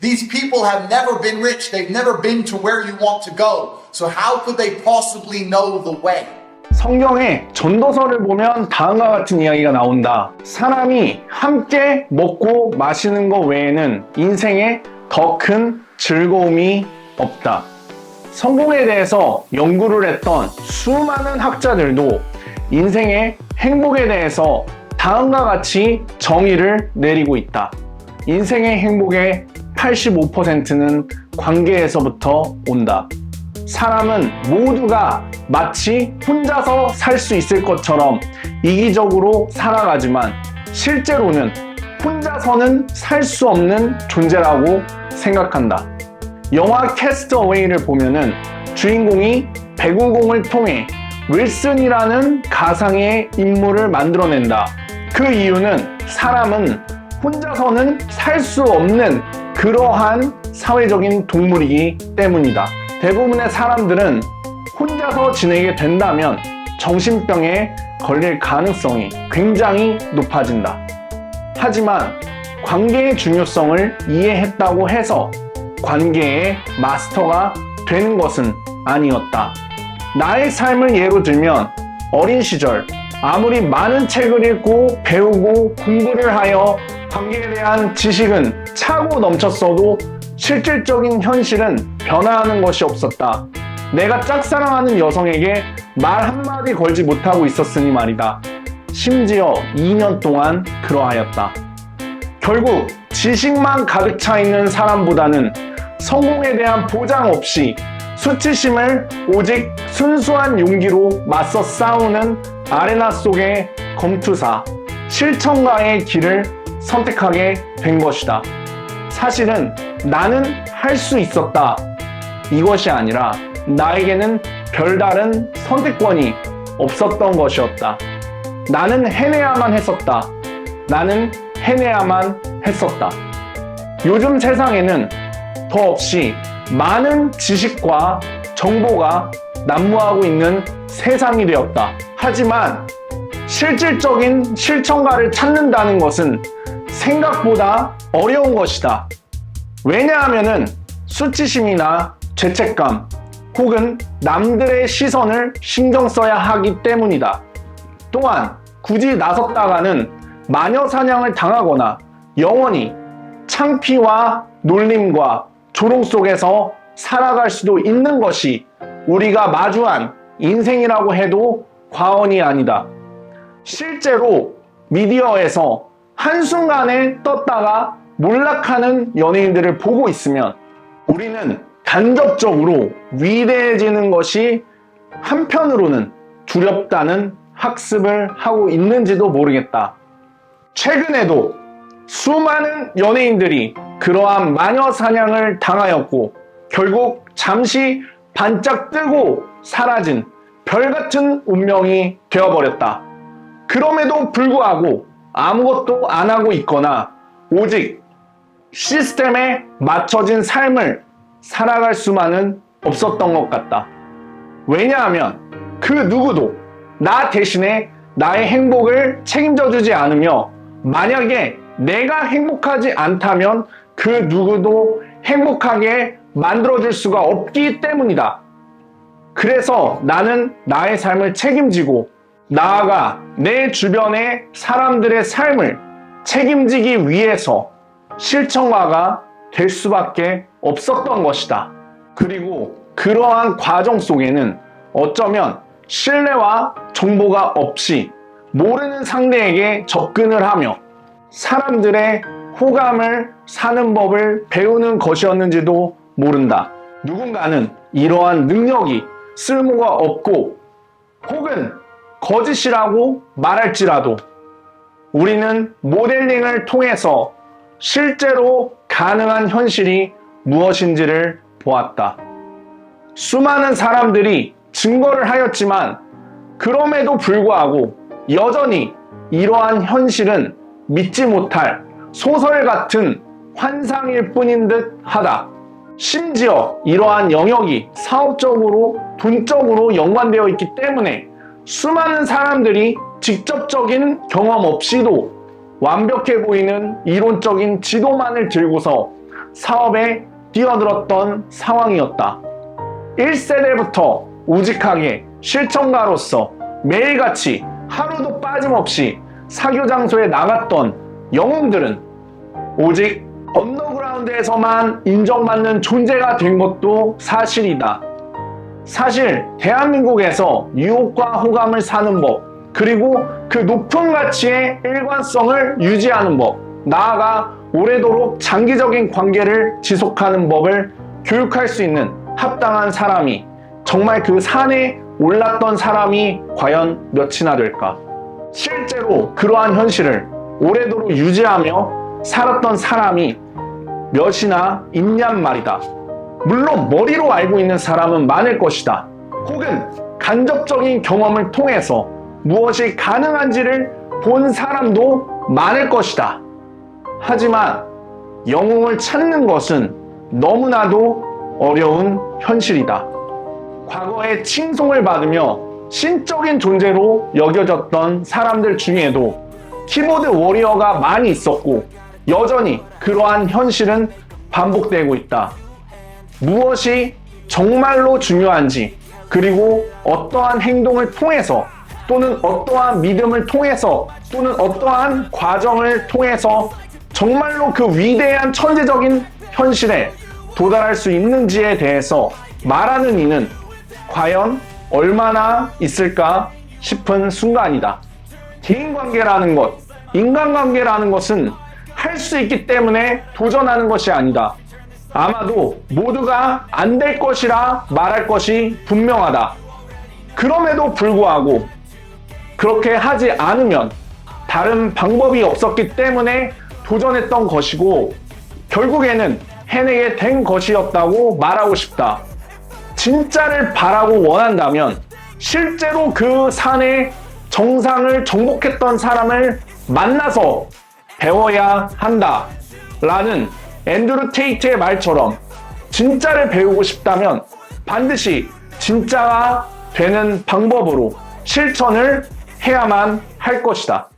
These people have never been rich. They've never been to where you want to go. So how could they possibly know the way? 성경의 전도서를 보면 다음과 같은 이야기가 나온다. 사람이 함께 먹고 마시는 것 외에는 인생에 더 큰 즐거움이 없다. 성공에 대해서 연구를 했던 수많은 학자들도 인생의 행복에 대해서 다음과 같이 정의를 내리고 있다. 인생의 행복의 85%는 관계에서부터 온다. 사람은 모두가 마치 혼자서 살 수 있을 것처럼 이기적으로 살아가지만 실제로는 혼자서는 살 수 없는 존재라고 생각한다. 영화 캐스트어웨이를 보면은 주인공이 배구공을 통해 윌슨이라는 가상의 인물을 만들어낸다. 그 이유는 사람은 혼자서는 살 수 없는 그러한 사회적인 동물이기 때문이다. 대부분의 사람들은 혼자서 지내게 된다면 정신병에 걸릴 가능성이 굉장히 높아진다. 하지만 관계의 중요성을 이해했다고 해서 관계의 마스터가 되는 것은 아니었다. 나의 삶을 예로 들면 어린 시절 아무리 많은 책을 읽고 배우고 공부를 하여 관계에 대한 지식은 차고 넘쳤어도 실질적인 현실은 변화하는 것이 없었다. 내가 짝사랑하는 여성에게 말 한마디 걸지 못하고 있었으니 말이다. 심지어 2년 동안 그러하였다. 결국 지식만 가득 차 있는 사람보다는 성공에 대한 보장 없이 수치심을 오직 순수한 용기로 맞서 싸우는 아레나 속의 검투사, 실천가의 길을 선택하게 된 것이다. 사실은 나는 할 수 있었다. 이것이 아니라 나에게는 별다른 선택권이 없었던 것이었다. 나는 해내야만 했었다. 나는 해내야만 했었다. 요즘 세상에는 더없이 많은 지식과 정보가 난무하고 있는 세상이 되었다. 하지만 실질적인 실천가를 찾는다는 것은 생각보다 어려운 것이다. 왜냐하면은 수치심이나 죄책감 혹은 남들의 시선을 신경 써야 하기 때문이다. 또한 굳이 나섰다가는 마녀 사냥을 당하거나 영원히 창피와 놀림과 조롱 속에서 살아갈 수도 있는 것이 우리가 마주한 인생이라고 해도 과언이 아니다. 실제로 미디어에서 한순간에 떴다가 몰락하는 연예인들을 보고 있으면 우리는 간접적으로 위대해지는 것이 한편으로는 두렵다는 학습을 하고 있는지도 모르겠다. 최근에도 수많은 연예인들이 그러한 마녀 사냥을 당하였고 결국 잠시 반짝 뜨고 사라진 별같은 운명이 되어버렸다. 그럼에도 불구하고 아무것도 안 하고 있거나 오직 시스템에 맞춰진 삶을 살아갈 수만은 없었던 것 같다. 왜냐하면 그 누구도 나 대신에 나의 행복을 책임져 주지 않으며 만약에 내가 행복하지 않다면 그 누구도 행복하게 만들어줄 수가 없기 때문이다. 그래서 나는 나의 삶을 책임지고 나아가 내 주변의 사람들의 삶을 책임지기 위해서 실천가가 될 수밖에 없었던 것이다. 그리고 그러한 과정 속에는 어쩌면 신뢰와 정보가 없이 모르는 상대에게 접근을 하며 사람들의 호감을 사는 법을 배우는 것이었는지도 모른다. 누군가는 이러한 능력이 쓸모가 없고 혹은 거짓이라고 말할지라도 우리는 모델링을 통해서 실제로 가능한 현실이 무엇인지를 보았다. 수많은 사람들이 증거를 하였지만 그럼에도 불구하고 여전히 이러한 현실은 믿지 못할 소설 같은 환상일 뿐인 듯 하다. 심지어 이러한 영역이 사업적으로 돈적으로 연관되어 있기 때문에 수많은 사람들이 직접적인 경험 없이도 완벽해 보이는 이론적인 지도만을 들고서 사업에 뛰어들었던 상황이었다. 1세대부터 우직하게 실천가로서 매일같이 하루도 빠짐없이 사교 장소에 나갔던 영웅들은 오직 언더그라운드에서만 인정받는 존재가 된 것도 사실이다. 사실 대한민국에서 유혹과 호감을 사는 법, 그리고 그 높은 가치의 일관성을 유지하는 법, 나아가 오래도록 장기적인 관계를 지속하는 법을 교육할 수 있는 합당한 사람이, 정말 그 산에 올랐던 사람이 과연 몇이나 될까? 실제로 그러한 현실을 오래도록 유지하며 살았던 사람이 몇이나 있냔 말이다. 물론 머리로 알고 있는 사람은 많을 것이다. 혹은 간접적인 경험을 통해서 무엇이 가능한지를 본 사람도 많을 것이다. 하지만 영웅을 찾는 것은 너무나도 어려운 현실이다. 과거에 칭송을 받으며 신적인 존재로 여겨졌던 사람들 중에도 키보드 워리어가 많이 있었고, 여전히 그러한 현실은 반복되고 있다. 무엇이 정말로 중요한지, 그리고 어떠한 행동을 통해서, 또는 어떠한 믿음을 통해서, 또는 어떠한 과정을 통해서 정말로 그 위대한 천재적인 현실에 도달할 수 있는지에 대해서 말하는 이는 과연 얼마나 있을까 싶은 순간이다. 대인관계라는 것, 인간관계라는 것은 할 수 있기 때문에 도전하는 것이 아니다. 아마도 모두가 안 될 것이라 말할 것이 분명하다. 그럼에도 불구하고 그렇게 하지 않으면 다른 방법이 없었기 때문에 도전했던 것이고, 결국에는 해내게 된 것이었다고 말하고 싶다. 진짜를 바라고 원한다면 실제로 그 산의 정상을 정복했던 사람을 만나서 배워야 한다 라는 앤드루 테이트의 말처럼, 진짜를 배우고 싶다면 반드시 진짜가 되는 방법으로 실천을 해야만 할 것이다.